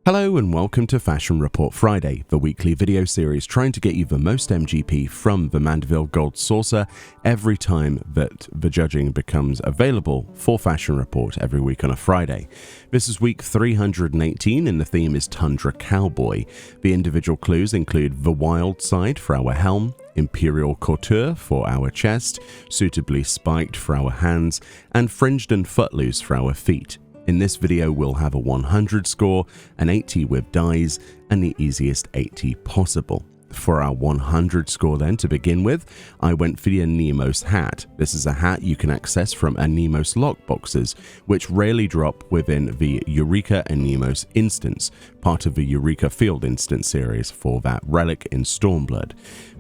Hello and welcome to Fashion Report Friday, the weekly video series trying to get you the most MGP from the Mandeville Gold Saucer every time that the judging becomes available for Fashion Report every week on a Friday. This is week 318 and the theme is Tundra Cowboy. The individual clues include the wild side for our helm, imperial couture for our chest, suitably spiked for our hands, and fringed and footloose for our feet. In this video, we'll have a 100 score, an 80 with dies, and the easiest 80 possible. For our 100 score then, to begin with, I went for the Anemos hat. This is a hat you can access from Anemos lockboxes, which rarely drop within the Eureka Anemos instance, part of the Eureka Field instance series for that relic in Stormblood.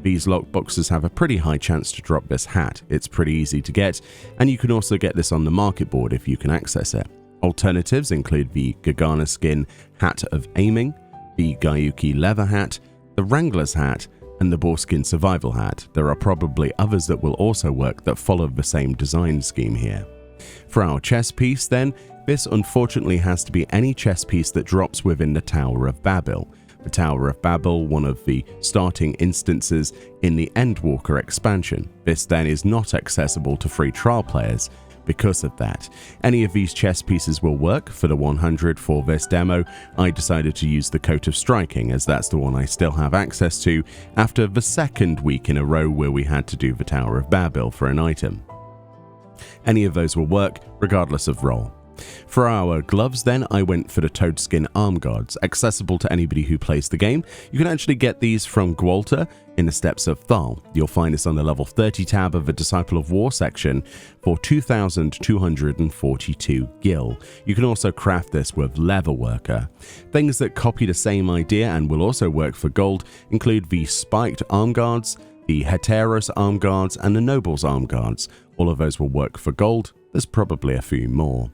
These lockboxes have a pretty high chance to drop this hat. It's pretty easy to get, and you can also get this on the market board if you can access it. Alternatives include the Gargana Skin Hat of Aiming, the Gyuki Leather Hat, the Wrangler's Hat, and the Boarskin Survival Hat. There are probably others that will also work that follow the same design scheme here. For our chess piece then, this unfortunately has to be any chess piece that drops within the Tower of Babel. The Tower of Babel, one of the starting instances in the Endwalker expansion. This then is not accessible to free trial players. Because of that, any of these chess pieces will work. For the 100 for this demo, I decided to use the Coat of Striking, as that's the one I still have access to after the second week in a row where we had to do the Tower of Babel for an item. Any of those will work, regardless of role. For our gloves then, I went for the Toadskin Arm Guards, accessible to anybody who plays the game. You can actually get these from Gwalta in the Steppes of Thal. You'll find this on the level 30 tab of the Disciple of War section for 2,242 gil. You can also craft this with Leatherworker. Things that copy the same idea and will also work for gold include the Spiked Arm Guards, the Heteros Arm Guards, and the Nobles Arm Guards. All of those will work for gold. There's probably a few more.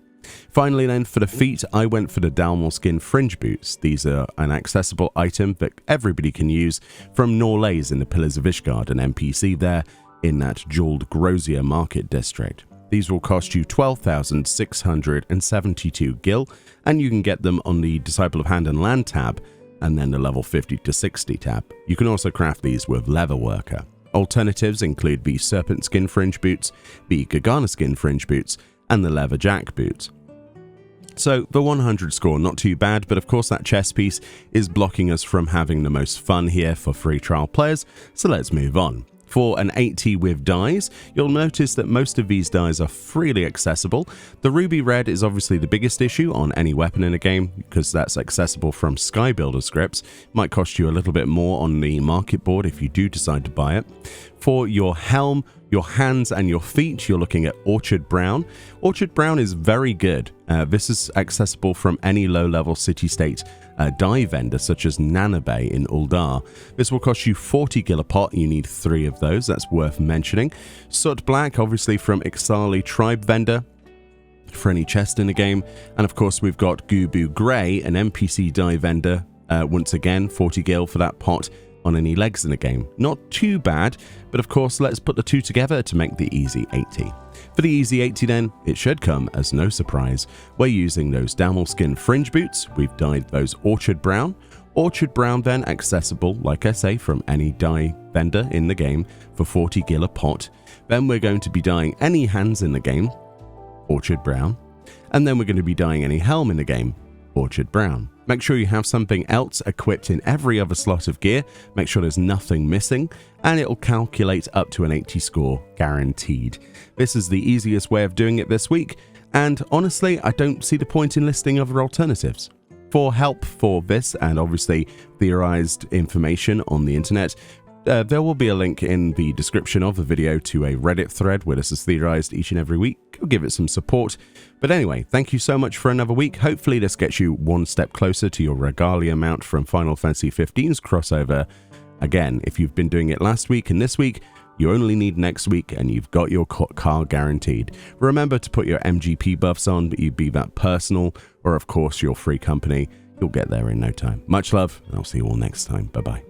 Finally then, for the feet, I went for the Dalmalskin Fringe Boots. These are an accessible item that everybody can use from Norlays in the Pillars of Ishgard, an NPC there in that jeweled Grosier market district. These will cost you 12,672 gil, and you can get them on the Disciple of Hand and Land tab, and then the level 50 to 60 tab. You can also craft these with Leatherworker. Alternatives include the Serpent Skin Fringe Boots, the Gargana Skin Fringe Boots, and the Leather Jack Boots. So the 100 score, not too bad, but of course that chess piece is blocking us from having the most fun here for free trial players, so let's move on. For an 80 with dies, you'll notice that most of these dies are freely accessible. The Ruby Red is obviously the biggest issue on any weapon in a game, because that's accessible from Sky Builder scripts. Might cost you a little bit more on the market board if you do decide to buy it. For your helm, your hands and your feet, you're looking at Orchard Brown. Orchard Brown is very good. This is accessible from any low-level city-state dye vendor such as Nanabe in Uldar. This will cost you 40 gil a pot. You need 3 of those. That's worth mentioning. Soot Black, obviously from Ixali Tribe vendor for any chest in the game. And of course, we've got Gubu Grey, an NPC dye vendor. Once again, 40 gil for that pot on any legs in the game. Not too bad, but of course let's put the two together to make the easy 80. For the easy 80 then, it should come as no surprise. We're using those Dalmalskin Fringe Boots. We've dyed those Orchard Brown. Orchard Brown then accessible, like I say, from any dye vendor in the game for 40 gil a pot. Then we're going to be dyeing any hands in the game, Orchard Brown. And then we're going to be dyeing any helm in the game, Orchard Brown. Make sure you have something else equipped in every other slot of gear. Make sure there's nothing missing, and it'll calculate up to an 80 score guaranteed. This is the easiest way of doing it this week, and honestly, I don't see the point in listing other alternatives. For help for this, and obviously theorized information on the internet, there will be a link in the description of the video to a Reddit thread where this is theorized each and every week. Go give it some support. But anyway, thank you so much for another week. Hopefully this gets you one step closer to your Regalia mount from Final Fantasy XV's crossover. Again, if you've been doing it last week and this week, you only need next week and you've got your car guaranteed. Remember to put your MGP buffs on, be that personal or of course your free company. You'll get there in no time. Much love, and I'll see you all next time. Bye-bye.